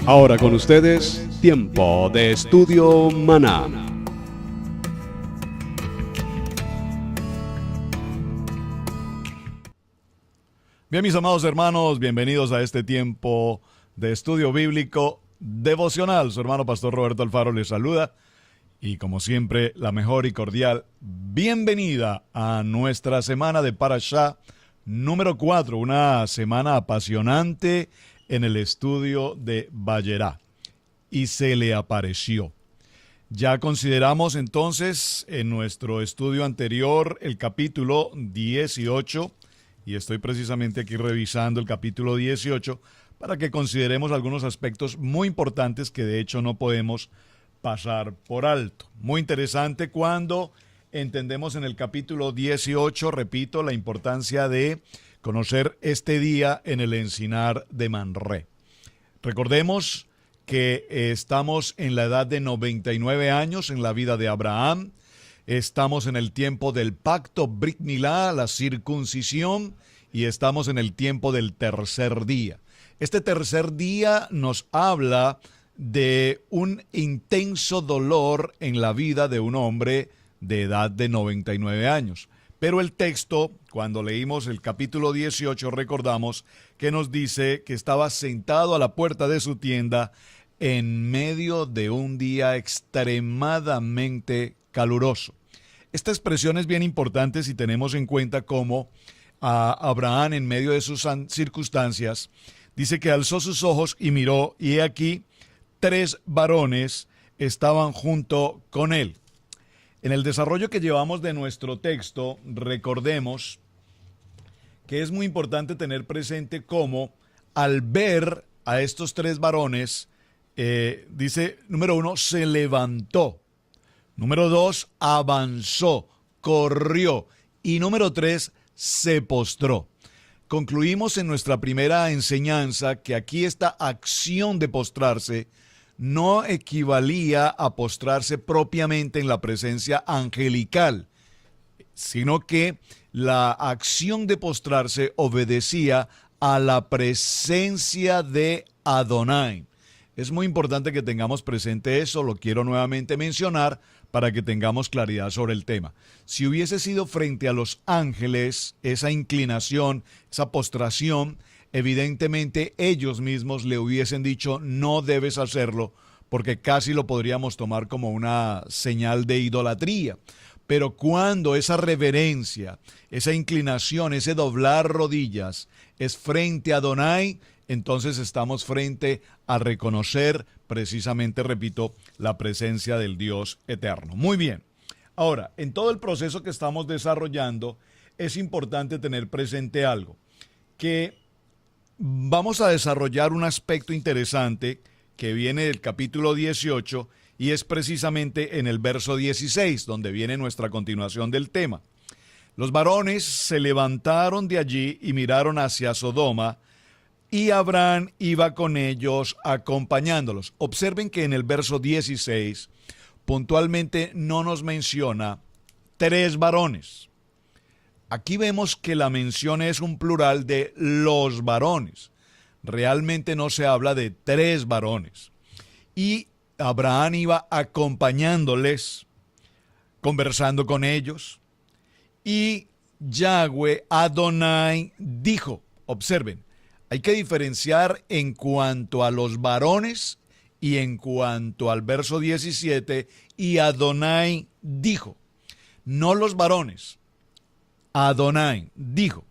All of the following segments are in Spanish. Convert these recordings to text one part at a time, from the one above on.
Ahora con ustedes, Tiempo de Estudio Maná. Bien, mis amados hermanos, bienvenidos a este tiempo de estudio bíblico devocional. Su hermano Pastor Roberto Alfaro les saluda y, como siempre, la mejor y cordial bienvenida a nuestra semana de Parashá número 4, una semana apasionante en el estudio de Vayera. Y se le apareció. Ya consideramos entonces en nuestro estudio anterior el capítulo 18, y estoy precisamente aquí revisando el capítulo 18 para que consideremos algunos aspectos muy importantes que de hecho no podemos pasar por alto. Muy interesante cuando entendemos en el capítulo 18, repito, la importancia de conocer este día en el encinar de Manré. Recordemos que estamos en la edad de 99 años en la vida de Abraham. Estamos en el tiempo del pacto Brit Milá, la circuncisión, y estamos en el tiempo del tercer día. Este tercer día nos habla de un intenso dolor en la vida de un hombre de edad de 99 años. Pero el texto, cuando leímos el capítulo 18, recordamos que nos dice que estaba sentado a la puerta de su tienda en medio de un día extremadamente caluroso. Esta expresión es bien importante si tenemos en cuenta cómo Abraham, en medio de sus circunstancias, dice que alzó sus ojos y miró, y he aquí 3 varones estaban junto con él. En el desarrollo que llevamos de nuestro texto, recordemos que es muy importante tener presente cómo al ver a estos 3 varones, dice, número 1, se levantó. Número 2, avanzó, corrió. Y número 3, se postró. Concluimos en nuestra primera enseñanza que aquí esta acción de postrarse no equivalía a postrarse propiamente en la presencia angelical, sino que la acción de postrarse obedecía a la presencia de Adonai. Es muy importante que tengamos presente eso, lo quiero nuevamente mencionar para que tengamos claridad sobre el tema. Si hubiese sido frente a los ángeles, esa inclinación, esa postración, evidentemente ellos mismos le hubiesen dicho no debes hacerlo, porque casi lo podríamos tomar como una señal de idolatría. Pero cuando esa reverencia, esa inclinación, ese doblar rodillas es frente a Adonai, entonces estamos frente a reconocer precisamente, repito, la presencia del Dios eterno. Muy bien. Ahora, en todo el proceso que estamos desarrollando, es importante tener presente algo, que vamos a desarrollar un aspecto interesante que viene del capítulo 18 y es precisamente en el verso 16, donde viene nuestra continuación del tema. Los varones se levantaron de allí y miraron hacia Sodoma, y Abraham iba con ellos acompañándolos. Observen que en el verso 16 puntualmente no nos menciona 3 varones. Aquí vemos que la mención es un plural de los varones. Realmente no se habla de 3 varones. Y Abraham iba acompañándoles, conversando con ellos. Y Yahweh Adonai dijo, observen, hay que diferenciar en cuanto a los varones y en cuanto al verso 17, y Adonai dijo, no los varones. Adonai dijo,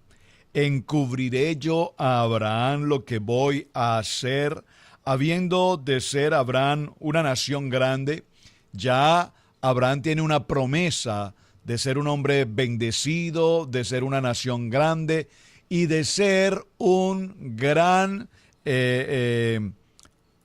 encubriré yo a Abraham lo que voy a hacer, habiendo de ser Abraham una nación grande. Ya Abraham tiene una promesa de ser un hombre bendecido, de ser una nación grande y de ser un gran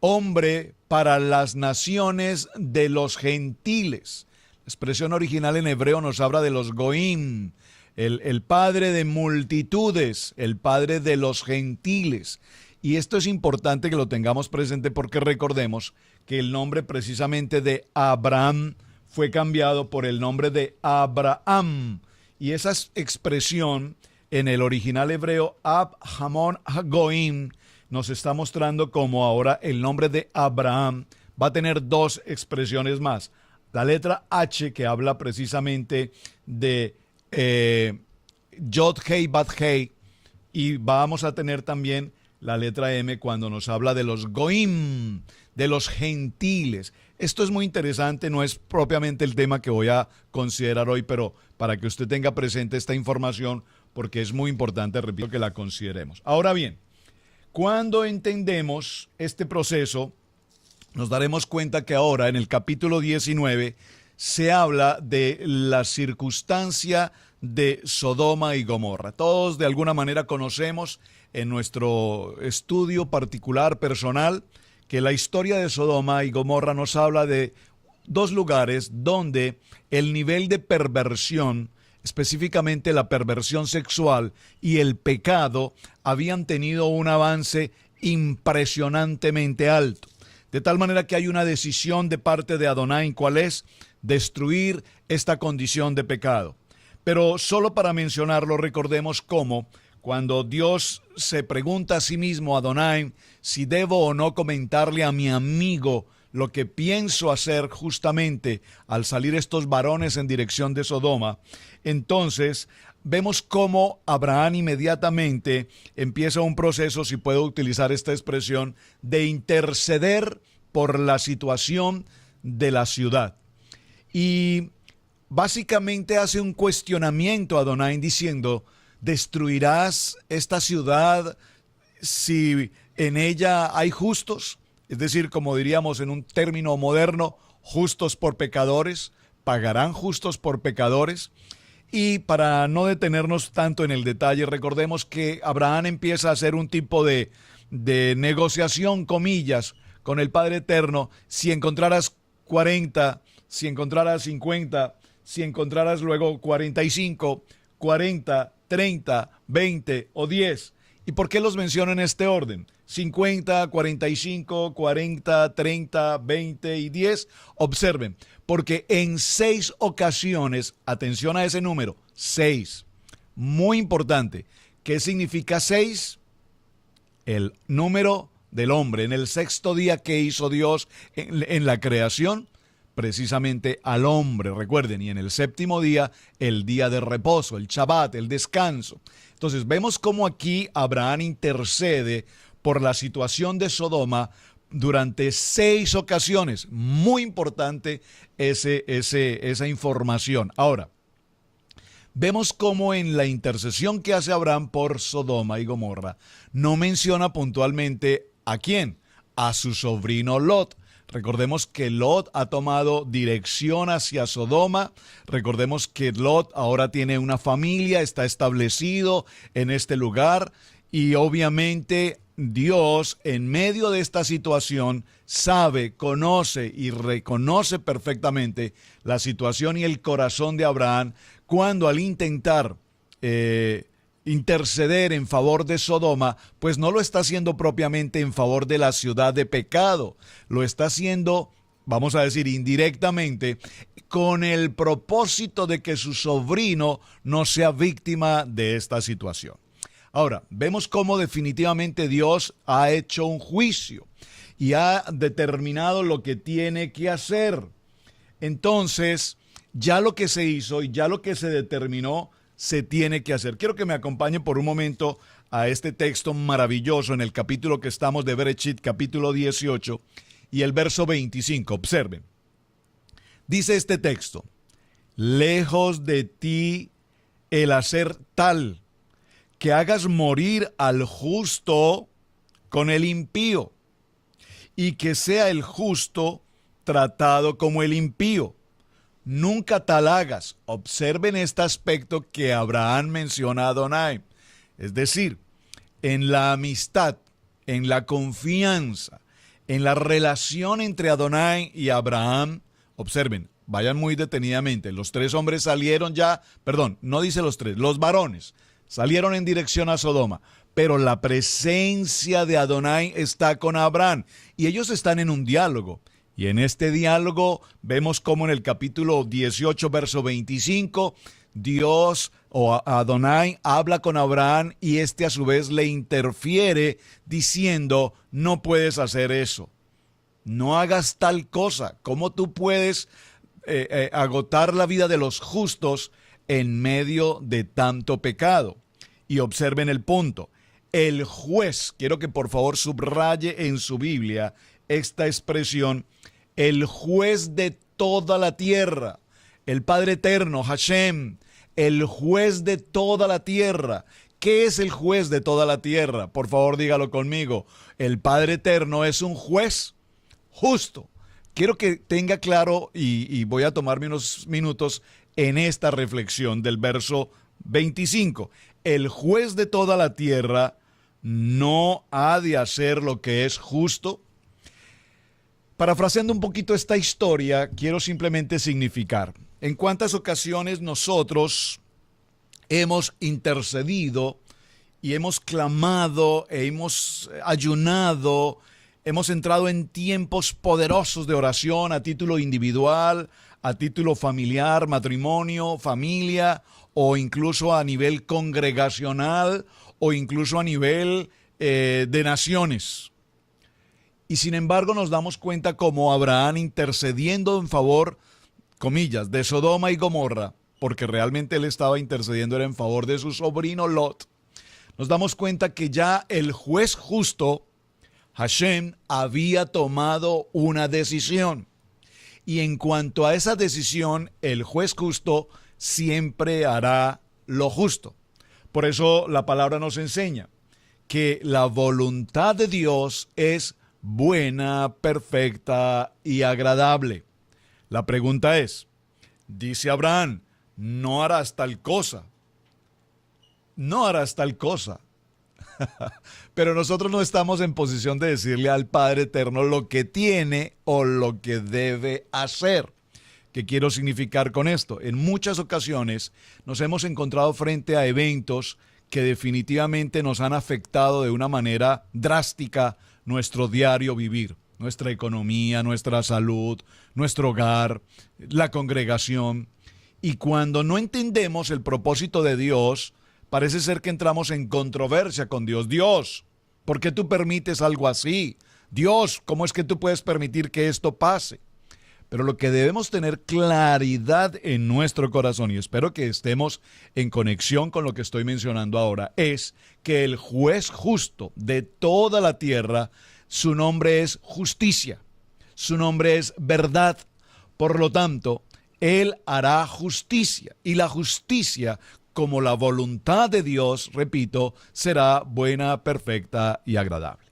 hombre para las naciones de los gentiles. La expresión original en hebreo nos habla de los goim, el padre de multitudes, el padre de los gentiles. Y esto es importante que lo tengamos presente porque recordemos que el nombre precisamente de Abraham fue cambiado por el nombre de Abraham. Y esa expresión en el original hebreo, Ab Hamon Hagoim, nos está mostrando cómo ahora el nombre de Abraham va a tener dos expresiones más. La letra H, que habla precisamente de Yod Hei Bat Hei, y vamos a tener también la letra M cuando nos habla de los Goim, de los gentiles. Esto es muy interesante, no es propiamente el tema que voy a considerar hoy, pero para que usted tenga presente esta información, porque es muy importante, repito, que la consideremos. Ahora bien, cuando entendemos este proceso, nos daremos cuenta que ahora en el capítulo 19 se habla de la circunstancia de Sodoma y Gomorra. Todos de alguna manera conocemos en nuestro estudio particular, personal, que la historia de Sodoma y Gomorra nos habla de dos lugares donde el nivel de perversión, específicamente la perversión sexual y el pecado, habían tenido un avance impresionantemente alto. De tal manera que hay una decisión de parte de Adonai, ¿cuál es? Destruir esta condición de pecado. Pero solo para mencionarlo, recordemos cómo cuando Dios se pregunta a sí mismo, Adonai, si debo o no comentarle a mi amigo lo que pienso hacer justamente al salir estos varones en dirección de Sodoma, entonces vemos cómo Abraham inmediatamente empieza un proceso, si puedo utilizar esta expresión, de interceder por la situación de la ciudad. Y básicamente hace un cuestionamiento a Adonai diciendo, ¿destruirás esta ciudad si en ella hay justos? Es decir, como diríamos en un término moderno, justos por pecadores, ¿pagarán justos por pecadores? Y para no detenernos tanto en el detalle, recordemos que Abraham empieza a hacer un tipo de negociación, comillas, con el Padre Eterno. Si encontraras 40, si encontraras 50, si encontraras luego 45, 40, 30, 20 o 10. ¿Y por qué los menciono en este orden? 50, 45, 40, 30, 20 y 10. Observen, porque en 6 ocasiones, atención a ese número, 6. Muy importante. ¿Qué significa 6? El número del hombre. En el sexto día que hizo Dios en la creación, precisamente al hombre, recuerden, y en el séptimo día, el día de reposo, el Shabbat, el descanso. Entonces vemos cómo aquí Abraham intercede por la situación de Sodoma durante 6 ocasiones. Muy importante esa información. Ahora, vemos cómo en la intercesión que hace Abraham por Sodoma y Gomorra, no menciona puntualmente ¿a quién? A su sobrino Lot. Recordemos que Lot ha tomado dirección hacia Sodoma. Recordemos que Lot ahora tiene una familia, está establecido en este lugar. Y obviamente Dios, en medio de esta situación, sabe, conoce y reconoce perfectamente la situación y el corazón de Abraham cuando al intentar interceder en favor de Sodoma, pues no lo está haciendo propiamente en favor de la ciudad de pecado, lo está haciendo, vamos a decir, indirectamente, con el propósito de que su sobrino no sea víctima de esta situación. Ahora, vemos cómo definitivamente Dios ha hecho un juicio y ha determinado lo que tiene que hacer. Entonces, ya lo que se hizo y ya lo que se determinó, se tiene que hacer. Quiero que me acompañe por un momento a este texto maravilloso en el capítulo que estamos de Bereshit, capítulo 18 y el verso 25. Observen. Dice este texto: lejos de ti el hacer tal que hagas morir al justo con el impío, y que sea el justo tratado como el impío. Nunca tal hagas. Observen este aspecto que Abraham menciona a Adonai. Es decir, en la amistad, en la confianza, en la relación entre Adonai y Abraham, observen, vayan muy detenidamente. Los 3 hombres salieron ya, perdón, no dice los 3, los varones salieron en dirección a Sodoma, pero la presencia de Adonai está con Abraham y ellos están en un diálogo. Y en este diálogo vemos cómo en el capítulo 18, verso 25, Dios o Adonai habla con Abraham y este a su vez le interfiere diciendo, no puedes hacer eso, no hagas tal cosa. ¿Cómo tú puedes agotar la vida de los justos en medio de tanto pecado? Y observen el punto. El juez, quiero que por favor subraye en su Biblia esta expresión, el juez de toda la tierra, el Padre Eterno, Hashem, el juez de toda la tierra. ¿Qué es el juez de toda la tierra? Por favor, dígalo conmigo. El Padre Eterno es un juez justo. Quiero que tenga claro, y voy a tomarme unos minutos en esta reflexión del verso 25. El juez de toda la tierra no ha de hacer lo que es justo. Parafraseando un poquito esta historia, quiero simplemente significar en cuántas ocasiones nosotros hemos intercedido y hemos clamado, hemos ayunado, hemos entrado en tiempos poderosos de oración a título individual, a título familiar, matrimonio, familia, o incluso a nivel congregacional, o incluso a nivel de naciones. Y sin embargo nos damos cuenta como Abraham intercediendo en favor, comillas, de Sodoma y Gomorra, porque realmente él estaba intercediendo era en favor de su sobrino Lot. Nos damos cuenta que ya el juez justo, Hashem, había tomado una decisión. Y en cuanto a esa decisión, el juez justo siempre hará lo justo. Por eso la palabra nos enseña que la voluntad de Dios es buena, perfecta y agradable. La pregunta es, dice Abraham, no harás tal cosa. No harás tal cosa. Pero nosotros no estamos en posición de decirle al Padre Eterno lo que tiene o lo que debe hacer. ¿Qué quiero significar con esto? En muchas ocasiones nos hemos encontrado frente a eventos que definitivamente nos han afectado de una manera drástica nuestro diario vivir, nuestra economía, nuestra salud, nuestro hogar, la congregación. Y cuando no entendemos el propósito de Dios, parece ser que entramos en controversia con Dios. Dios, ¿por qué tú permites algo así? Dios, ¿cómo es que tú puedes permitir que esto pase? Pero lo que debemos tener claridad en nuestro corazón, y espero que estemos en conexión con lo que estoy mencionando ahora, es que el juez justo de toda la tierra, su nombre es justicia, su nombre es verdad. Por lo tanto, Él hará justicia, y la justicia, como la voluntad de Dios, repito, será buena, perfecta y agradable.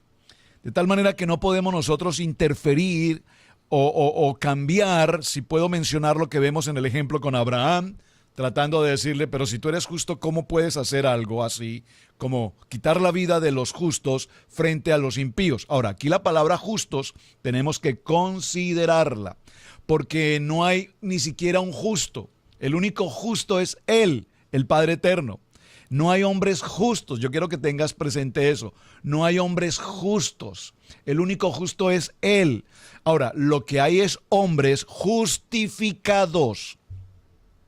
De tal manera que no podemos nosotros interferir o cambiar, si puedo mencionar lo que vemos en el ejemplo con Abraham, tratando de decirle, pero si tú eres justo, ¿cómo puedes hacer algo así? Como quitar la vida de los justos frente a los impíos. Ahora, aquí la palabra justos tenemos que considerarla, porque no hay ni siquiera un justo. El único justo es Él, el Padre Eterno. No hay hombres justos. Yo quiero que tengas presente eso. No hay hombres justos. El único justo es Él. Ahora, lo que hay es hombres justificados.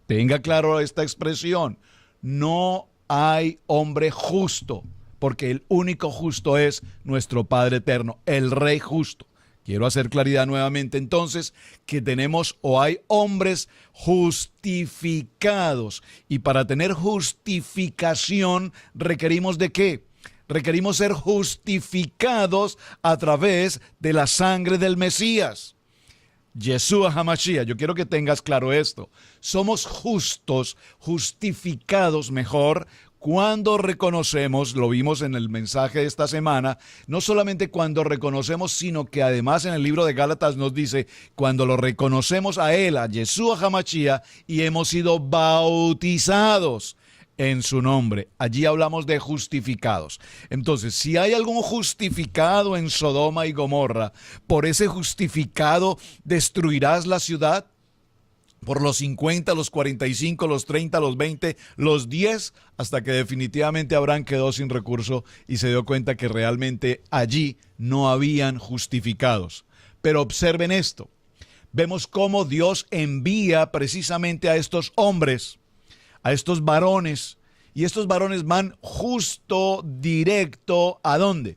Tenga claro esta expresión. No hay hombre justo, porque el único justo es nuestro Padre Eterno, el Rey justo. Quiero hacer claridad nuevamente entonces que tenemos o hay hombres justificados. Y para tener justificación requerimos ¿de qué? Requerimos ser justificados a través de la sangre del Mesías. Yeshua HaMashiach, yo quiero que tengas claro esto. Somos justos, justificados mejor, cuando reconocemos, lo vimos en el mensaje de esta semana, no solamente cuando reconocemos, sino que además en el libro de Gálatas nos dice, cuando lo reconocemos a Él, a Yeshua HaMashiach, y hemos sido bautizados en su nombre. Allí hablamos de justificados. Entonces, si hay algún justificado en Sodoma y Gomorra, por ese justificado destruirás la ciudad. Por los 50, los 45, los 30, los 20, los 10, hasta que definitivamente Abraham quedó sin recurso y se dio cuenta que realmente allí no habían justificados. Pero observen esto. Vemos cómo Dios envía precisamente a estos hombres a estos varones, y estos varones van justo directo ¿a dónde?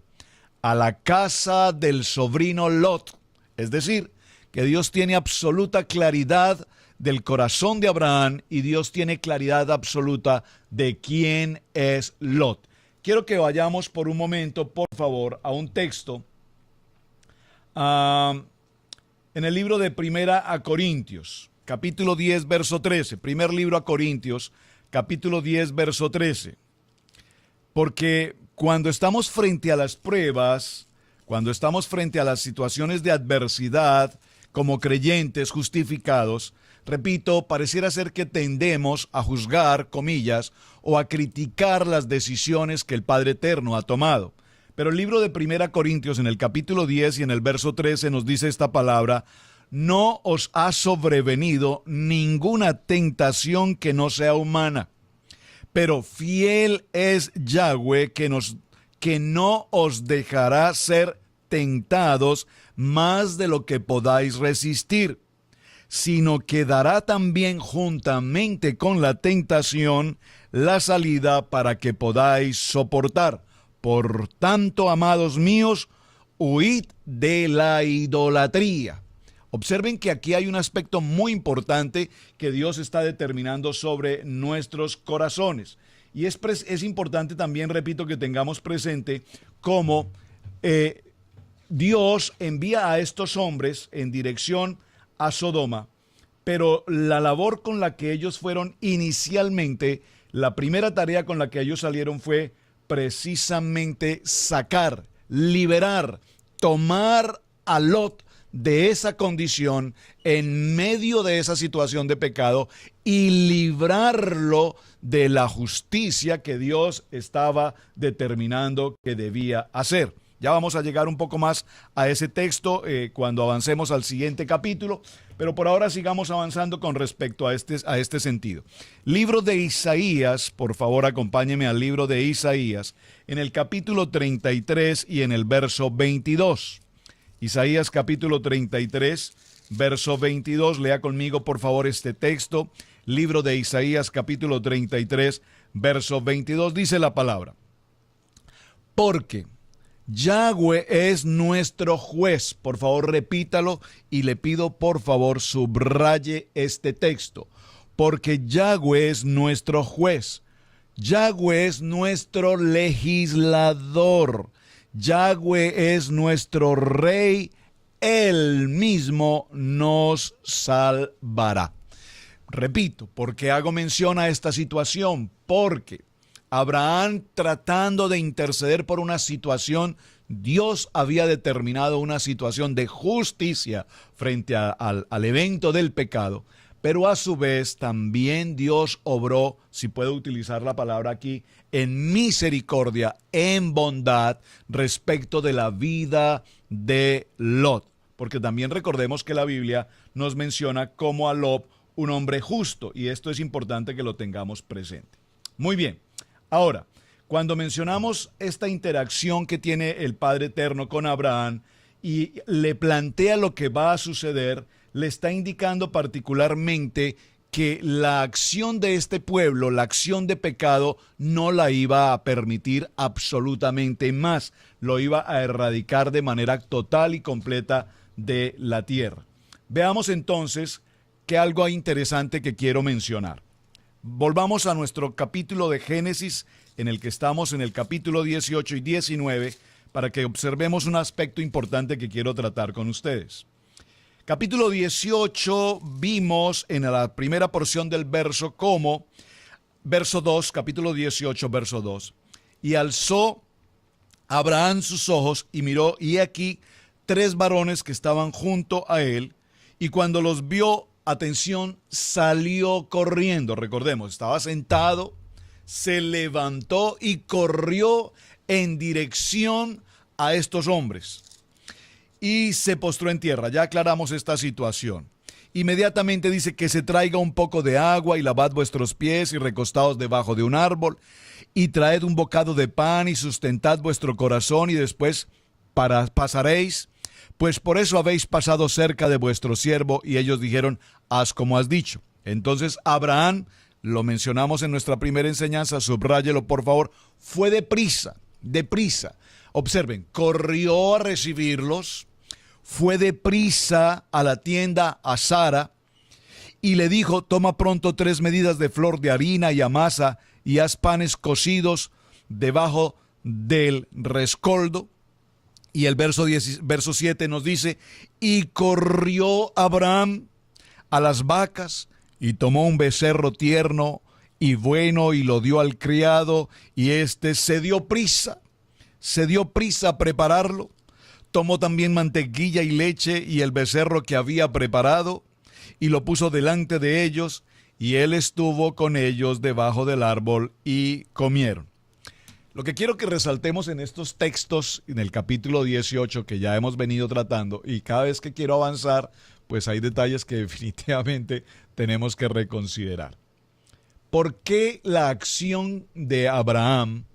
A la casa del sobrino Lot. Es decir, que Dios tiene absoluta claridad del corazón de Abraham y Dios tiene claridad absoluta de quién es Lot. Quiero que vayamos por un momento, por favor, a un texto en el libro de Primera a Corintios, capítulo 10, verso 13. Primer libro a Corintios, capítulo 10, verso 13. Porque cuando estamos frente a las pruebas, cuando estamos frente a las situaciones de adversidad, como creyentes justificados, repito, pareciera ser que tendemos a juzgar, comillas, o a criticar las decisiones que el Padre Eterno ha tomado. Pero el libro de Primera Corintios, en el capítulo 10 y en el verso 13, nos dice esta palabra: no os ha sobrevenido ninguna tentación que no sea humana, pero fiel es Yahweh que no os dejará ser tentados más de lo que podáis resistir, sino que dará también juntamente con la tentación la salida para que podáis soportar. Por tanto, amados míos, huid de la idolatría. Observen que aquí hay un aspecto muy importante que Dios está determinando sobre nuestros corazones. Y es importante también, repito, que tengamos presente cómo Dios envía a estos hombres en dirección a Sodoma, pero la labor con la que ellos fueron inicialmente, la primera tarea con la que ellos salieron fue precisamente sacar, liberar, tomar a Lot de esa condición en medio de esa situación de pecado y librarlo de la justicia que Dios estaba determinando que debía hacer. Ya vamos a llegar un poco más a ese texto cuando avancemos al siguiente capítulo, pero por ahora sigamos avanzando con respecto a este sentido. Libro de Isaías, por favor acompáñeme al libro de Isaías, en el capítulo 33 y en el verso 22. Isaías capítulo 33, verso 22, lea conmigo por favor este texto. Libro de Isaías capítulo 33, verso 22, dice la palabra: porque Yahweh es nuestro juez. Por favor, repítalo y le pido por favor subraye este texto. Porque Yahweh es nuestro juez. Yahweh es nuestro legislador. Yahweh es nuestro rey. Él mismo nos salvará. Repito, ¿por qué hago mención a esta situación? Porque Abraham, tratando de interceder por una situación, Dios había determinado una situación de justicia frente al evento del pecado, pero a su vez también Dios obró, si puedo utilizar la palabra aquí, en misericordia, en bondad respecto de la vida de Lot. Porque también recordemos que la Biblia nos menciona como a Lot un hombre justo, y esto es importante que lo tengamos presente. Muy bien. Ahora, cuando mencionamos esta interacción que tiene el Padre Eterno con Abraham y le plantea lo que va a suceder, le está indicando particularmente que la acción de este pueblo, la acción de pecado, no la iba a permitir absolutamente más, lo iba a erradicar de manera total y completa de la tierra. Veamos entonces que algo interesante que quiero mencionar. Volvamos a nuestro capítulo de Génesis, en el que estamos en el capítulo 18 y 19, para que observemos un aspecto importante que quiero tratar con ustedes. Capítulo 18, vimos en la primera porción del verso como, verso 2, capítulo 18, verso 2, y alzó Abraham sus ojos y miró, y aquí 3 varones que estaban junto a él, y cuando los vio, atención, salió corriendo. Recordemos, estaba sentado, se levantó y corrió en dirección a estos hombres y se postró en tierra. Ya aclaramos esta situación. Inmediatamente dice que se traiga un poco de agua y lavad vuestros pies y recostaos debajo de un árbol y traed un bocado de pan y sustentad vuestro corazón y después pasaréis. Pues por eso habéis pasado cerca de vuestro siervo. Y ellos dijeron, haz como has dicho. Entonces Abraham lo mencionamos en nuestra primera enseñanza, subráyelo por favor, fue deprisa. Observen, corrió a recibirlos, fue deprisa a la tienda a Sara y le dijo: toma pronto 3 medidas de flor de harina y amasa y haz panes cocidos debajo del rescoldo. Y el verso 7 nos dice: y corrió Abraham a las vacas y tomó un becerro tierno y bueno y lo dio al criado, y éste se dio prisa a prepararlo. Tomó también mantequilla y leche y el becerro que había preparado y lo puso delante de ellos, y él estuvo con ellos debajo del árbol y comieron. Lo que quiero que resaltemos en estos textos, en el capítulo 18 que ya hemos venido tratando, y cada vez que quiero avanzar, pues hay detalles que definitivamente tenemos que reconsiderar. ¿Por qué la acción de Abraham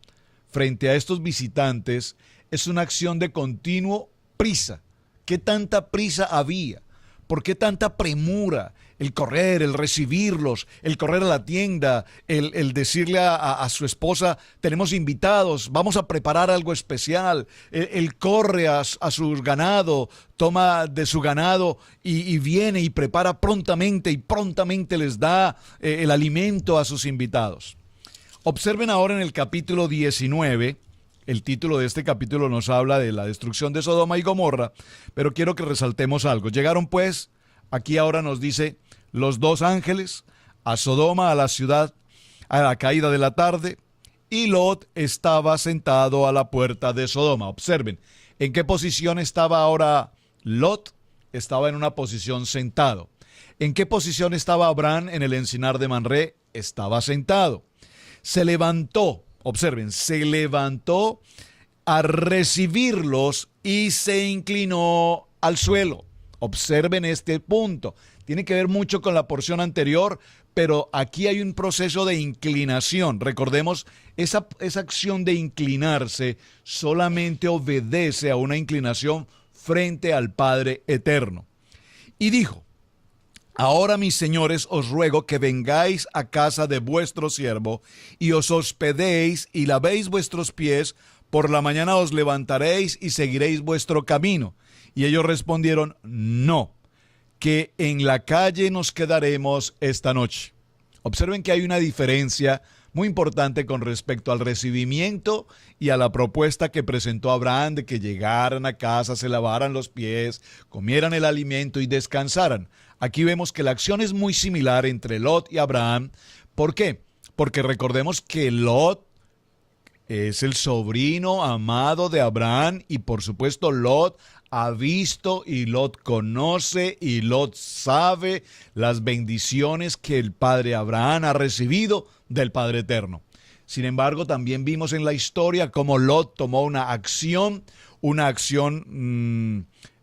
frente a estos visitantes es una acción de continuo prisa? ¿Qué tanta prisa había? ¿Por qué tanta premura? El correr, el recibirlos, el correr a la tienda, el decirle a su esposa: tenemos invitados, vamos a preparar algo especial. Él corre a su ganado, toma de su ganado y viene y prepara prontamente, y prontamente les da el alimento a sus invitados. Observen ahora en el capítulo 19, el título de este capítulo nos habla de la destrucción de Sodoma y Gomorra, pero quiero que resaltemos algo. Llegaron pues, aquí ahora nos dice, los 2 ángeles a Sodoma, a la ciudad, a la caída de la tarde, y Lot estaba sentado a la puerta de Sodoma. Observen, ¿en qué posición estaba ahora Lot? Estaba en una posición sentado. ¿En qué posición estaba Abraham en el encinar de Mamre? Estaba sentado. Se levantó, observen, se levantó a recibirlos y se inclinó al suelo. Observen este punto. Tiene que ver mucho con la porción anterior, pero aquí hay un proceso de inclinación. Recordemos, esa acción de inclinarse solamente obedece a una inclinación frente al Padre Eterno. Y dijo: ahora, mis señores, os ruego que vengáis a casa de vuestro siervo y os hospedéis y lavéis vuestros pies. Por la mañana os levantaréis y seguiréis vuestro camino. Y ellos respondieron: no, que en la calle nos quedaremos esta noche. Observen que hay una diferencia muy importante con respecto al recibimiento y a la propuesta que presentó Abraham de que llegaran a casa, se lavaran los pies, comieran el alimento y descansaran. Aquí vemos que la acción es muy similar entre Lot y Abraham. ¿Por qué? Porque recordemos que Lot es el sobrino amado de Abraham, y por supuesto Lot ha visto y Lot conoce y Lot sabe las bendiciones que el padre Abraham ha recibido del Padre Eterno. Sin embargo, también vimos en la historia cómo Lot tomó una acción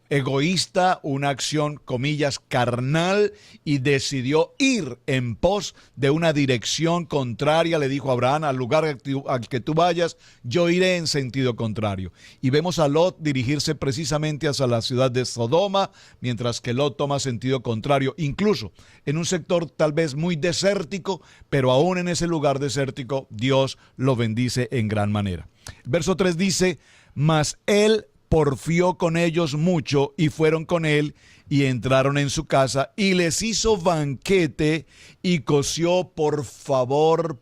egoísta, una acción, comillas, carnal, y decidió ir en pos de una dirección contraria. Le dijo a Abraham: al lugar al que tú vayas, yo iré en sentido contrario. Y vemos a Lot dirigirse precisamente hacia la ciudad de Sodoma, mientras que Lot toma sentido contrario, incluso en un sector tal vez muy desértico, pero aún en ese lugar desértico, Dios lo bendice en gran manera. El verso 3 dice: mas él porfió con ellos mucho, y fueron con él, y entraron en su casa, y les hizo banquete, y coció. Por favor,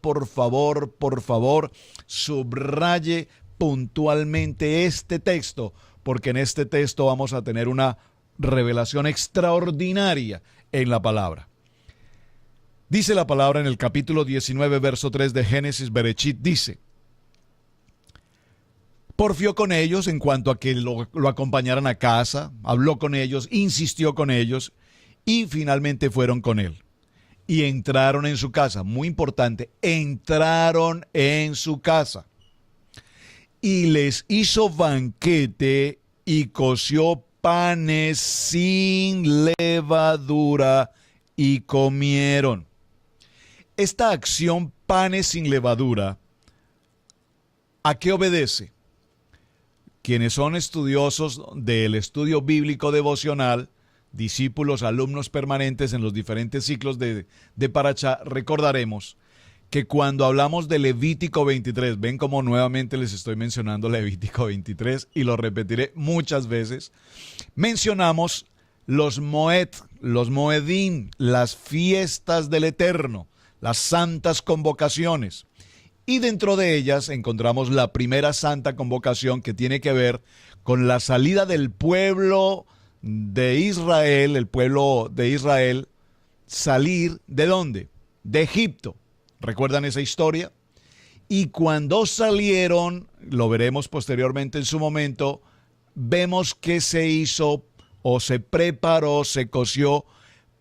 subraye puntualmente este texto, porque en este texto vamos a tener una revelación extraordinaria en la palabra. Dice la palabra en el capítulo 19, verso 3 de Génesis, Berechit, dice: porfió con ellos en cuanto a que lo acompañaran a casa, habló con ellos, insistió con ellos, y finalmente fueron con él. Y entraron en su casa. Muy importante, entraron en su casa. Y les hizo banquete y coció panes sin levadura y comieron. Esta acción, panes sin levadura, ¿a qué obedece? Quienes son estudiosos del estudio bíblico devocional discípulos, alumnos permanentes en los diferentes ciclos de Parashá, recordaremos que cuando hablamos de Levítico 23, ven como nuevamente les estoy mencionando Levítico 23 y lo repetiré muchas veces, mencionamos los Moed, los Moedim, las fiestas del Eterno, las santas convocaciones. Y dentro de ellas encontramos la primera santa convocación que tiene que ver con la salida del pueblo de Israel, el pueblo de Israel, salir ¿de dónde? De Egipto. ¿Recuerdan esa historia? Y cuando salieron, lo veremos posteriormente en su momento, vemos que se hizo o se preparó, se coció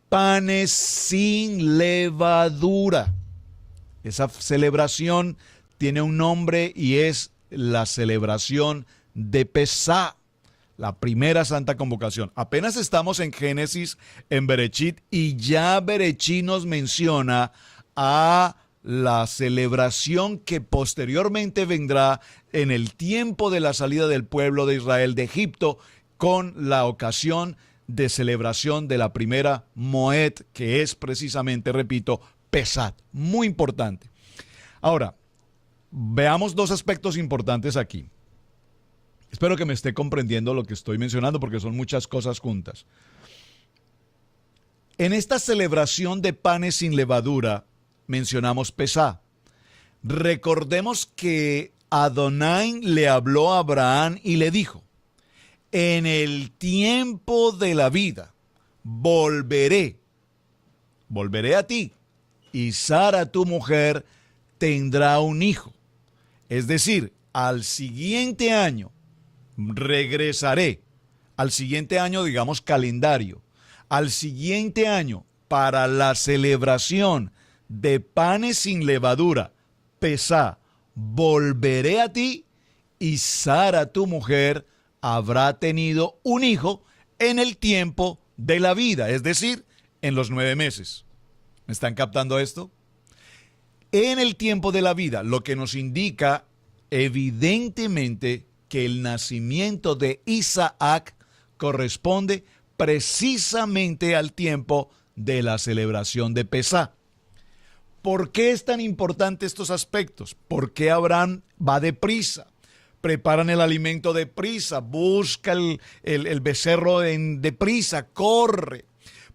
panes sin levadura. Esa celebración tiene un nombre y es la celebración de Pesá, la primera santa convocación. Apenas estamos en Génesis, en Berechit, y ya Berechit nos menciona a la celebración que posteriormente vendrá en el tiempo de la salida del pueblo de Israel de Egipto, con la ocasión de celebración de la primera Moed, que es precisamente, repito, Pesat. Muy importante. Ahora, veamos dos aspectos importantes aquí. Espero que me esté comprendiendo lo que estoy mencionando porque son muchas cosas juntas. En esta celebración de panes sin levadura mencionamos Pesá. Recordemos que Adonai le habló a Abraham y le dijo: en el tiempo de la vida volveré a ti, y Sara tu mujer tendrá un hijo. Es decir, al siguiente año regresaré, al siguiente año, digamos calendario, al siguiente año para la celebración de panes sin levadura, Pesá, volveré a ti y Sara tu mujer habrá tenido un hijo en el tiempo de la vida, es decir, en los 9 meses. ¿Me están captando esto? En el tiempo de la vida, lo que nos indica evidentemente que el nacimiento de Isaac corresponde precisamente al tiempo de la celebración de Pesá. ¿Por qué es tan importante estos aspectos? ¿Por qué Abraham va deprisa? Preparan el alimento deprisa, busca el becerro deprisa, corre.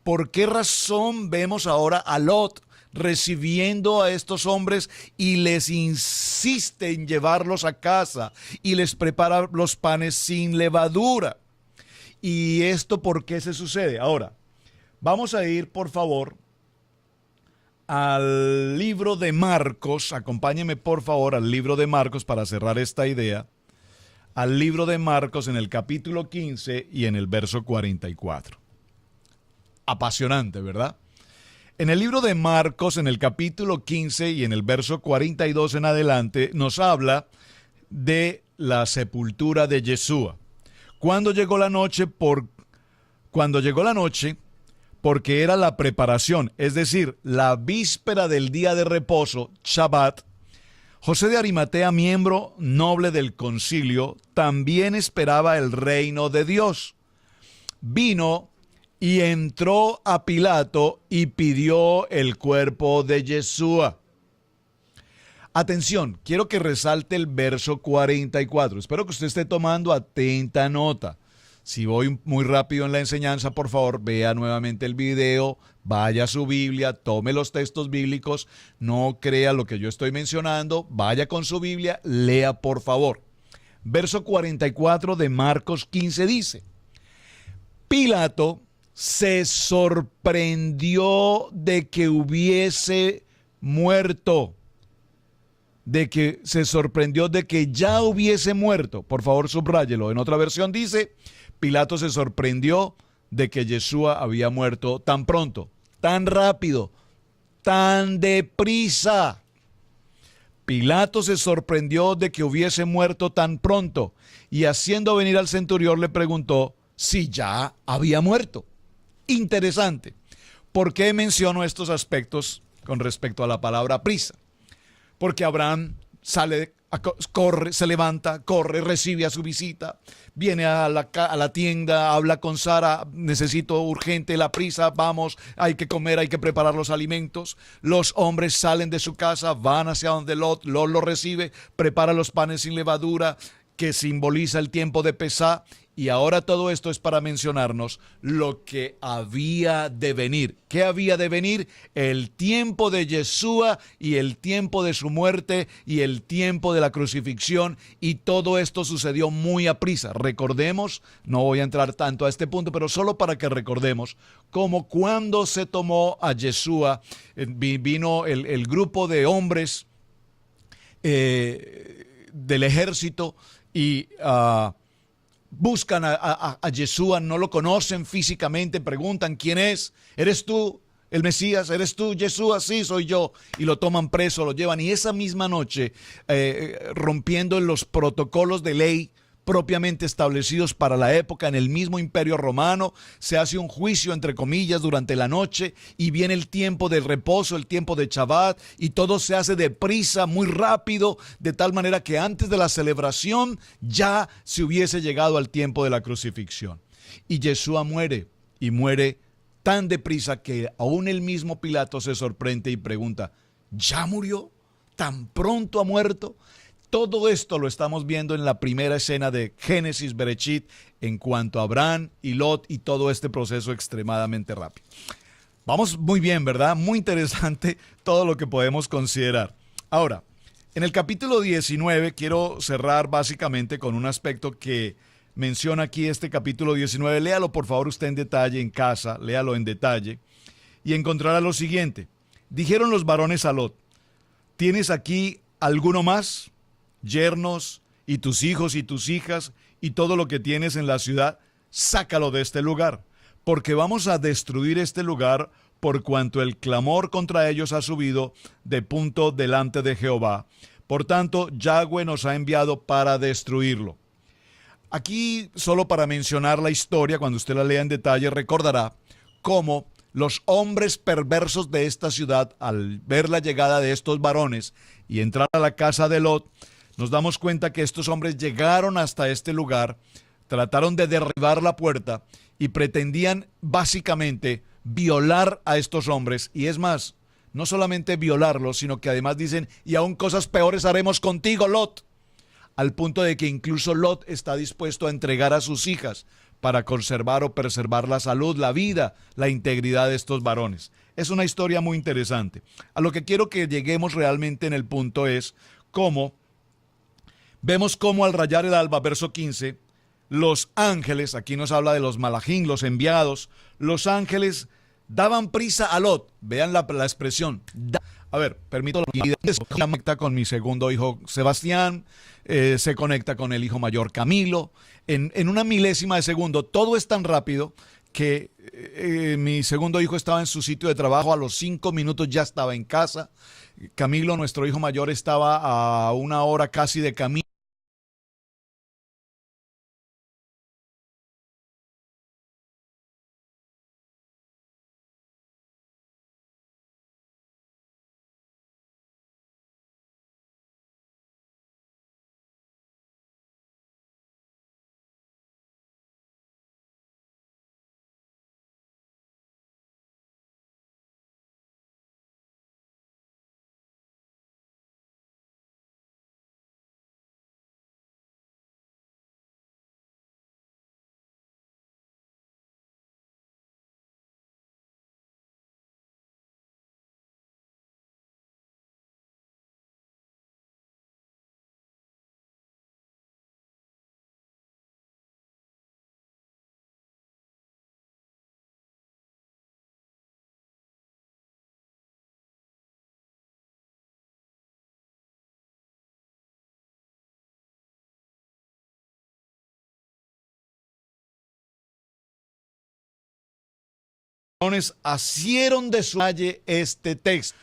¿Por qué razón vemos ahora a Lot recibiendo a estos hombres y les insiste en llevarlos a casa y les prepara los panes sin levadura? ¿Y esto por qué se sucede? Ahora, vamos a ir, por favor, al libro de Marcos. Acompáñenme, por favor, al libro de Marcos para cerrar esta idea. Al libro de Marcos en el capítulo 15 y en el verso 44. Apasionante, ¿verdad? En el libro de Marcos, en el capítulo 15 y en el verso 42 en adelante, nos habla de la sepultura de Yeshua. Cuando llegó la noche, porque era la preparación, es decir, la víspera del día de reposo, Shabbat, José de Arimatea, miembro noble del concilio, también esperaba el reino de Dios. Vino y entró a Pilato y pidió el cuerpo de Yeshua. Atención, quiero que resalte el verso 44. Espero que usted esté tomando atenta nota. Si voy muy rápido en la enseñanza, por favor, vea nuevamente el video, vaya a su Biblia, tome los textos bíblicos, no crea lo que yo estoy mencionando, vaya con su Biblia, lea por favor. Verso 44 de Marcos 15 dice: Pilato se sorprendió de que hubiese muerto, de que ya hubiese muerto. Por favor, subráyelo. En otra versión dice: Pilato se sorprendió de que Yeshua había muerto tan pronto, tan rápido, tan deprisa. Pilato se sorprendió de que hubiese muerto tan pronto y haciendo venir al centurión le preguntó si ya había muerto. Interesante. ¿Por qué menciono estos aspectos con respecto a la palabra prisa? Porque Abraham sale corre, se levanta, corre, recibe a su visita, viene a la tienda, habla con Sara, necesito urgente la prisa, vamos, hay que comer, hay que preparar los alimentos. Los hombres salen de su casa, van hacia donde Lot lo recibe, prepara los panes sin levadura, que simboliza el tiempo de Pesá. Y ahora todo esto es para mencionarnos lo que había de venir. ¿Qué había de venir? El tiempo de Yeshua y el tiempo de su muerte y el tiempo de la crucifixión. Y todo esto sucedió muy aprisa. Recordemos, no voy a entrar tanto a este punto, pero solo para que recordemos cómo cuando se tomó a Yeshua, vino el grupo de hombres del ejército y buscan a Yeshua, no lo conocen físicamente, preguntan: ¿quién es? ¿Eres tú el Mesías? ¿Eres tú Yeshua? Sí, soy yo. Y lo toman preso, lo llevan. Y esa misma noche, rompiendo los protocolos de ley propiamente establecidos para la época en el mismo Imperio Romano, se hace un juicio, entre comillas, durante la noche, y viene el tiempo del reposo, el tiempo de Shabbat, y todo se hace deprisa, muy rápido, de tal manera que antes de la celebración ya se hubiese llegado al tiempo de la crucifixión. Y Yeshua muere, y muere tan deprisa que aún el mismo Pilato se sorprende y pregunta: ¿ya murió? ¿Tan pronto ha muerto? Todo esto lo estamos viendo en la primera escena de Génesis Bereshit en cuanto a Abraham y Lot y todo este proceso extremadamente rápido. Vamos muy bien, ¿verdad? Muy interesante todo lo que podemos considerar. Ahora, en el capítulo 19 quiero cerrar básicamente con un aspecto que menciona aquí este capítulo 19. Léalo por favor usted en detalle en casa, léalo en detalle y encontrará lo siguiente. Dijeron los varones a Lot: ¿tienes aquí alguno más? Yernos y tus hijos y tus hijas y todo lo que tienes en la ciudad, sácalo de este lugar, porque vamos a destruir este lugar por cuanto el clamor contra ellos ha subido de punto delante de Jehová. Por tanto, Yahweh nos ha enviado para destruirlo. Aquí, solo para mencionar la historia, cuando usted la lea en detalle, recordará cómo los hombres perversos de esta ciudad, al ver la llegada de estos varones y entrar a la casa de Lot, nos damos cuenta que estos hombres llegaron hasta este lugar, trataron de derribar la puerta y pretendían básicamente violar a estos hombres. Y es más, no solamente violarlos, sino que además dicen: y aún cosas peores haremos contigo, Lot. Al punto de que incluso Lot está dispuesto a entregar a sus hijas para conservar o preservar la salud, la vida, la integridad de estos varones. Es una historia muy interesante. A lo que quiero que lleguemos realmente en el punto es cómo vemos cómo al rayar el alba, verso 15, los ángeles, aquí nos habla de los malachim, los enviados, los ángeles daban prisa a Lot. Vean la expresión. A ver, permítame, se conecta con mi segundo hijo Sebastián, se conecta con el hijo mayor Camilo, en una milésima de segundo. Todo es tan rápido que mi segundo hijo estaba en su sitio de trabajo, a los 5 minutos ya estaba en casa. Camilo, nuestro hijo mayor, estaba a 1 hora casi de camino. Asieron de su valle este texto.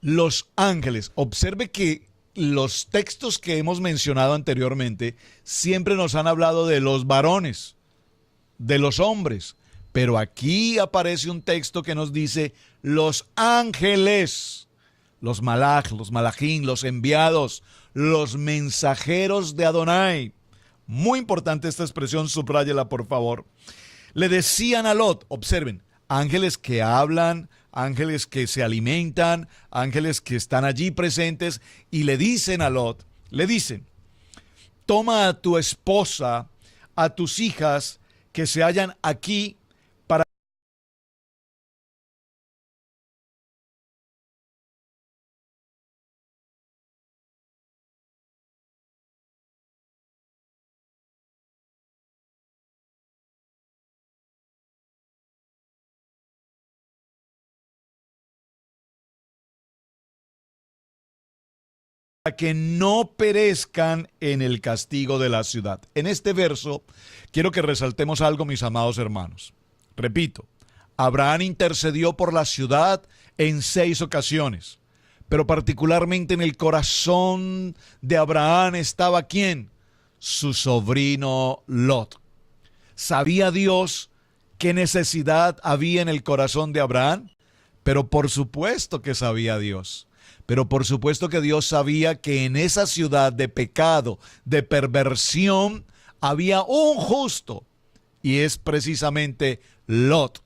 Los ángeles. Observe que los textos que hemos mencionado anteriormente siempre nos han hablado de los varones, de los hombres. Pero aquí aparece un texto que nos dice los ángeles. los malach, los malachín, los enviados, los mensajeros de Adonai. Muy importante esta expresión, subráyela por favor. Le decían a Lot, observen, ángeles que hablan, ángeles que se alimentan, ángeles que están allí presentes, y le dicen a Lot, le dicen, toma a tu esposa, a tus hijas que se hallan aquí, para que no perezcan en el castigo de la ciudad. En este verso quiero que resaltemos algo, mis amados hermanos. Repito, Abraham intercedió por la ciudad en 6 ocasiones, pero particularmente en el corazón de Abraham estaba ¿quién? Su sobrino Lot. ¿Sabía Dios qué necesidad había en el corazón de Abraham? Pero por supuesto que sabía Dios. Pero por supuesto que Dios sabía que en esa ciudad de pecado, de perversión, había un justo, y es precisamente Lot.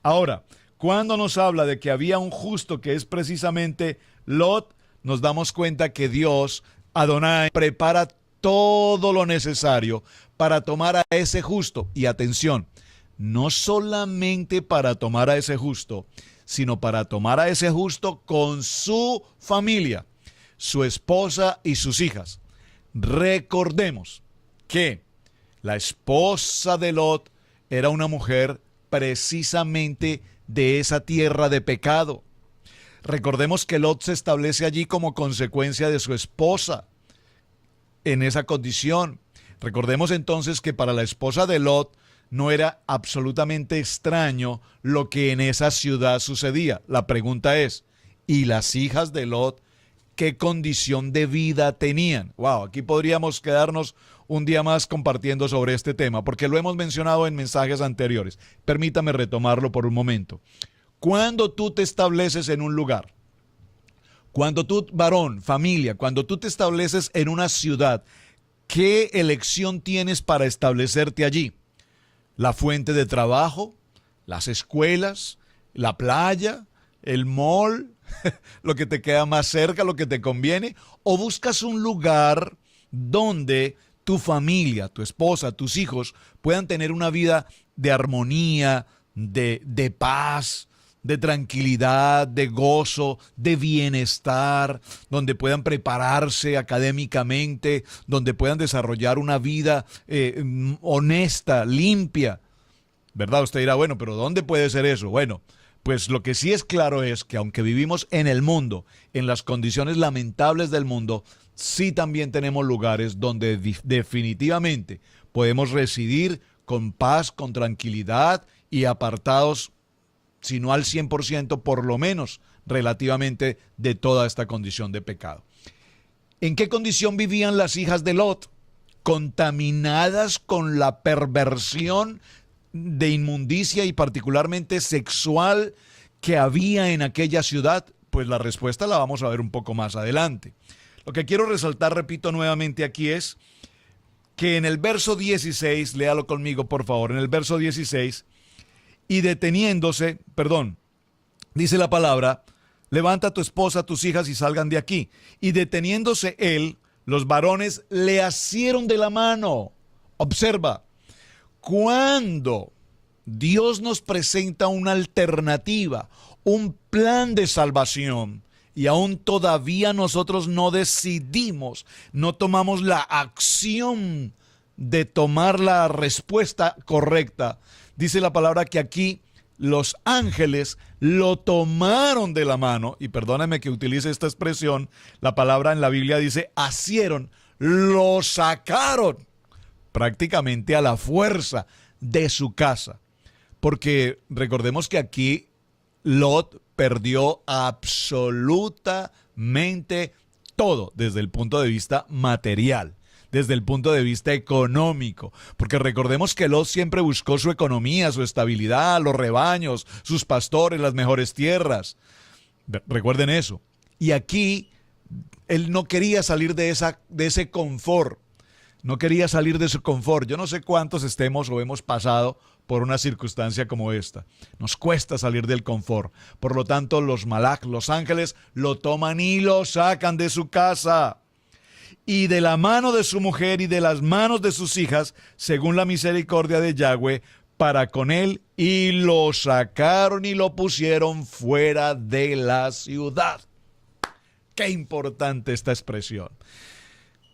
Ahora, cuando nos habla de que había un justo que es precisamente Lot, nos damos cuenta que Dios, Adonai, prepara todo lo necesario para tomar a ese justo. Y atención, no solamente para tomar a ese justo, sino para tomar a ese justo con su familia, su esposa y sus hijas. Recordemos que la esposa de Lot era una mujer precisamente de esa tierra de pecado. Recordemos que Lot se establece allí como consecuencia de su esposa en esa condición. Recordemos entonces que para la esposa de Lot no era absolutamente extraño lo que en esa ciudad sucedía. La pregunta es, ¿y las hijas de Lot qué condición de vida tenían? Wow, aquí podríamos quedarnos un día más compartiendo sobre este tema, porque lo hemos mencionado en mensajes anteriores. Permítame retomarlo por un momento. Cuando tú te estableces en un lugar, cuando tú, varón, familia, cuando tú te estableces en una ciudad, ¿qué elección tienes para establecerte allí? La fuente de trabajo, las escuelas, la playa, el mall, lo que te queda más cerca, lo que te conviene, o buscas un lugar donde tu familia, tu esposa, tus hijos puedan tener una vida de armonía, de paz, de tranquilidad, de gozo, de bienestar, donde puedan prepararse académicamente, donde puedan desarrollar una vida honesta, limpia. ¿Verdad? Usted dirá, bueno, pero ¿dónde puede ser eso? Bueno, pues lo que sí es claro es que aunque vivimos en el mundo, en las condiciones lamentables del mundo, sí también tenemos lugares donde definitivamente podemos residir con paz, con tranquilidad y apartados, si no al 100%, por lo menos relativamente de toda esta condición de pecado. ¿En qué condición vivían las hijas de Lot? Contaminadas con la perversión de inmundicia y particularmente sexual que había en aquella ciudad. Pues la respuesta la vamos a ver un poco más adelante. Lo que quiero resaltar, repito nuevamente aquí, es que en el verso 16, léalo conmigo por favor, en el verso 16, y deteniéndose, dice la palabra, levanta a tu esposa, a tus hijas y salgan de aquí. Y deteniéndose él, los varones le asieron de la mano. Observa, cuando Dios nos presenta una alternativa, un plan de salvación, y aún todavía nosotros no decidimos, no tomamos la acción de tomar la respuesta correcta, dice la palabra que aquí los ángeles lo tomaron de la mano, y perdóname que utilice esta expresión, la palabra en la Biblia dice asieron, lo sacaron prácticamente a la fuerza de su casa, porque recordemos que aquí Lot perdió absolutamente todo desde el punto de vista material, desde el punto de vista económico, porque recordemos que Lot siempre buscó su economía, su estabilidad, los rebaños, sus pastores, las mejores tierras. Recuerden eso. Y aquí él no quería salir de ese confort. No quería salir de su confort. Yo no sé cuántos estemos o hemos pasado por una circunstancia como esta. Nos cuesta salir del confort. Por lo tanto, los malach, los ángeles, lo toman y lo sacan de su casa. Y de la mano de su mujer y de las manos de sus hijas, según la misericordia de Yahweh, para con él, y lo sacaron y lo pusieron fuera de la ciudad. Qué importante esta expresión.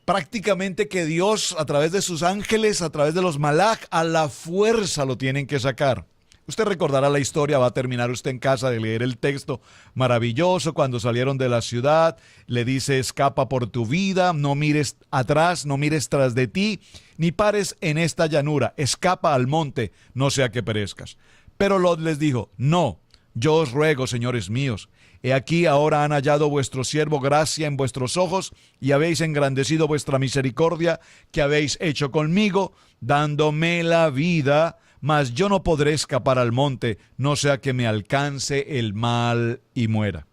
Prácticamente que Dios, a través de sus ángeles, a través de los malach, a la fuerza lo tienen que sacar. Usted recordará la historia, va a terminar usted en casa de leer el texto maravilloso. Cuando salieron de la ciudad, le dice: escapa por tu vida, no mires atrás, no mires tras de ti, ni pares en esta llanura, escapa al monte, no sea que perezcas. Pero Lot les dijo: no, yo os ruego, señores míos, he aquí ahora han hallado vuestro siervo gracia en vuestros ojos, y habéis engrandecido vuestra misericordia que habéis hecho conmigo, dándome la vida, mas yo no podré escapar al monte, no sea que me alcance el mal y muera.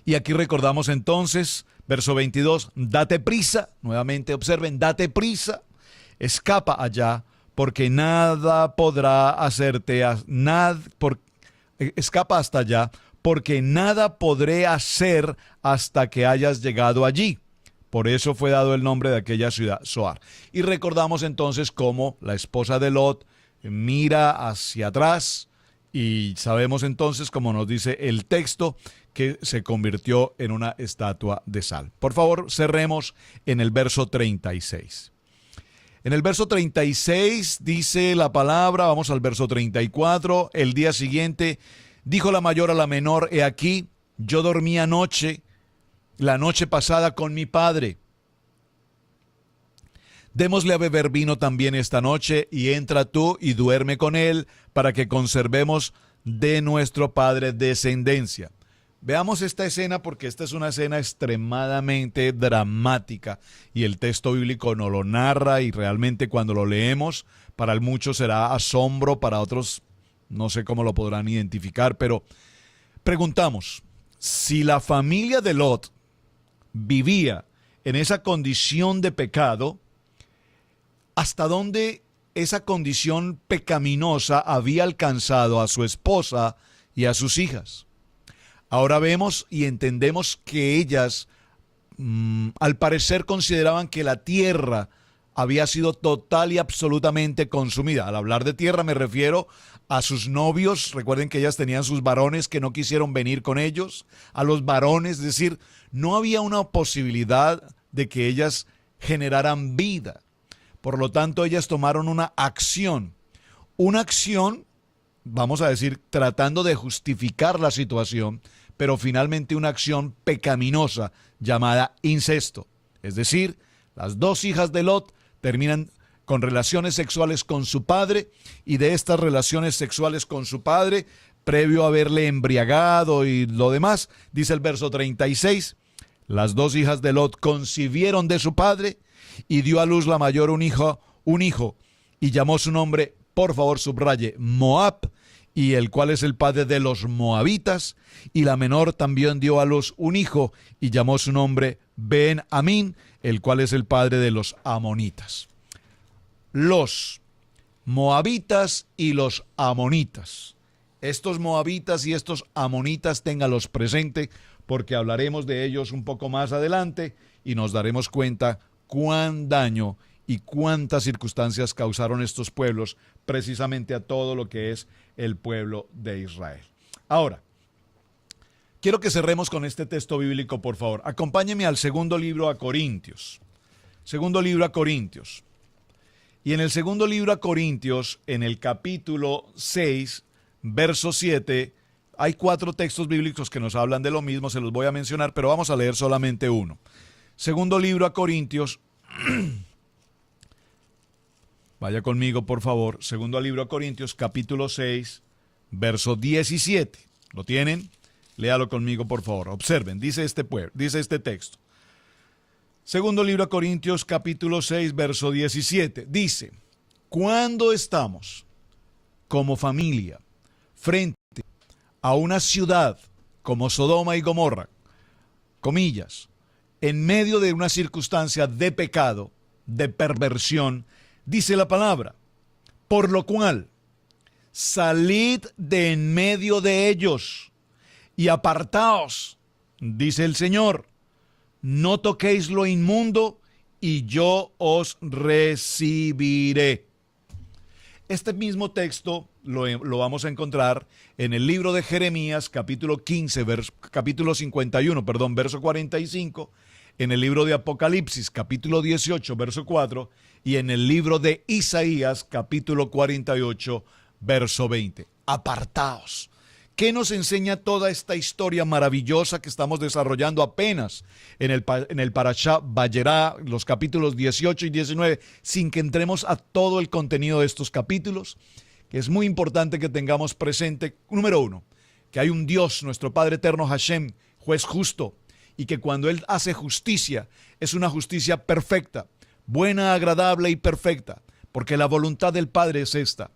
Y aquí recordamos entonces, verso 22, date prisa, nuevamente observen, date prisa, escapa allá, porque nada podrá hacerte, escapa hasta allá, porque nada podré hacer hasta que hayas llegado allí. Por eso fue dado el nombre de aquella ciudad, Zoar. Y recordamos entonces cómo la esposa de Lot mira hacia atrás, y sabemos entonces, como nos dice el texto, que se convirtió en una estatua de sal. Por favor, cerremos en el verso 36. En el verso 36 dice la palabra, vamos al verso 34, el día siguiente dijo la mayor a la menor: he aquí, yo dormí anoche, la noche pasada con mi padre. Démosle a beber vino también esta noche, y entra tú y duerme con él, para que conservemos de nuestro padre descendencia. Veamos esta escena, porque esta es una escena extremadamente dramática, y el texto bíblico nos lo narra, y realmente cuando lo leemos, para muchos será asombro, para otros no sé cómo lo podrán identificar, pero preguntamos, si la familia de Lot vivía en esa condición de pecado, ¿hasta dónde esa condición pecaminosa había alcanzado a su esposa y a sus hijas? Ahora vemos y entendemos que ellas, al parecer, consideraban que la tierra había sido total y absolutamente consumida. Al hablar de tierra me refiero a sus novios. Recuerden que ellas tenían sus varones que no quisieron venir con ellos, a los varones, es decir, no había una posibilidad de que ellas generaran vida. Por lo tanto, ellas tomaron una acción, vamos a decir, tratando de justificar la situación, pero finalmente una acción pecaminosa llamada incesto. Es decir, las dos hijas de Lot terminan con relaciones sexuales con su padre, y de estas relaciones sexuales con su padre, previo a haberle embriagado y lo demás, dice el verso 36, las dos hijas de Lot concibieron de su padre, y dio a luz la mayor un hijo, y llamó su nombre, por favor subraye, Moab, y el cual es el padre de los moabitas, y la menor también dio a luz un hijo, y llamó su nombre Ben-Amín, el cual es el padre de los amonitas. Los moabitas y los amonitas. Estos moabitas y estos amonitas, téngalos presente, porque hablaremos de ellos un poco más adelante, y nos daremos cuenta cuán daño y cuántas circunstancias causaron estos pueblos precisamente a todo lo que es el pueblo de Israel. Ahora, quiero que cerremos con este texto bíblico, por favor. Acompáñeme al segundo libro a Corintios. Segundo libro a Corintios. Y en el segundo libro a Corintios, en el capítulo 6, verso 7, hay 4 textos bíblicos que nos hablan de lo mismo, se los voy a mencionar, pero vamos a leer solamente uno. Segundo libro a Corintios, vaya conmigo por favor, segundo libro a Corintios, capítulo 6, verso 17. ¿Lo tienen? Léalo conmigo por favor. Observen, dice este texto. Segundo libro a Corintios, capítulo 6, verso 17. Dice: cuando estamos como familia frente a una ciudad como Sodoma y Gomorra, comillas, en medio de una circunstancia de pecado, de perversión, dice la palabra, por lo cual, salid de en medio de ellos y apartaos, dice el Señor, no toquéis lo inmundo y yo os recibiré. Este mismo texto lo vamos a encontrar en el libro de Jeremías, capítulo 51, verso 45, en el libro de Apocalipsis, capítulo 18, verso 4, y en el libro de Isaías, capítulo 48, verso 20. Apartaos. ¿Qué nos enseña toda esta historia maravillosa que estamos desarrollando apenas en el Parashá Vayera, los capítulos 18 y 19, sin que entremos a todo el contenido de estos capítulos? Que es muy importante que tengamos presente, número uno, que hay un Dios, nuestro Padre Eterno Hashem, juez justo, y que cuando Él hace justicia, es una justicia perfecta, buena, agradable y perfecta, porque la voluntad del Padre es esta.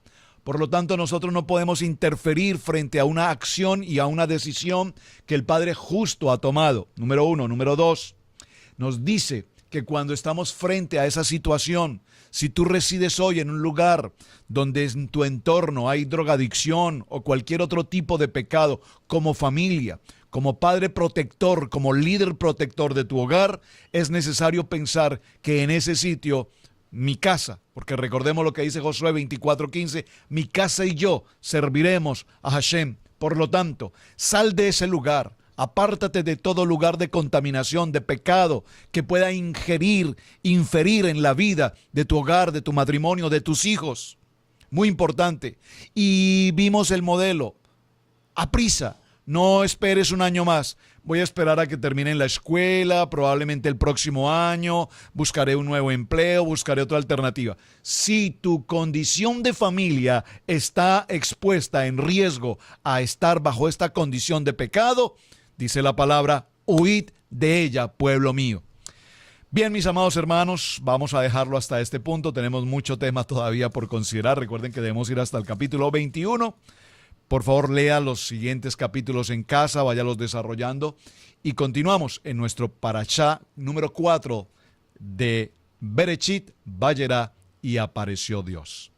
Por lo tanto, nosotros no podemos interferir frente a una acción y a una decisión que el Padre justo ha tomado. Número uno. Número dos, nos dice que cuando estamos frente a esa situación, si tú resides hoy en un lugar donde en tu entorno hay drogadicción o cualquier otro tipo de pecado, como familia, como padre protector, como líder protector de tu hogar, es necesario pensar que en ese sitio, mi casa, porque recordemos lo que dice Josué 24:15, mi casa y yo serviremos a Hashem. Por lo tanto, sal de ese lugar, apártate de todo lugar de contaminación, de pecado, que pueda inferir en la vida de tu hogar, de tu matrimonio, de tus hijos. Muy importante. Y vimos el modelo. Aprisa. No esperes un año más. Voy a esperar a que termine la escuela, probablemente el próximo año, buscaré un nuevo empleo, buscaré otra alternativa. Si tu condición de familia está expuesta en riesgo a estar bajo esta condición de pecado, dice la palabra, huid de ella, pueblo mío. Bien, mis amados hermanos, vamos a dejarlo hasta este punto. Tenemos mucho tema todavía por considerar. Recuerden que debemos ir hasta el capítulo 21. Por favor, lea los siguientes capítulos en casa, váyalos desarrollando. Y continuamos en nuestro Parashá número 4 de Bereshit, Vayera y apareció Dios.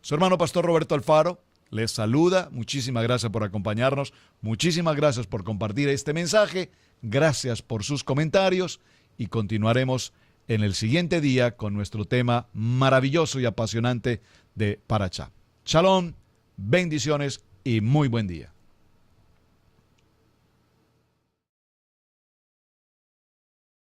Su hermano Pastor Roberto Alfaro les saluda. Muchísimas gracias por acompañarnos. Muchísimas gracias por compartir este mensaje. Gracias por sus comentarios. Y continuaremos en el siguiente día con nuestro tema maravilloso y apasionante de Parashá. Shalom, bendiciones y muy buen día.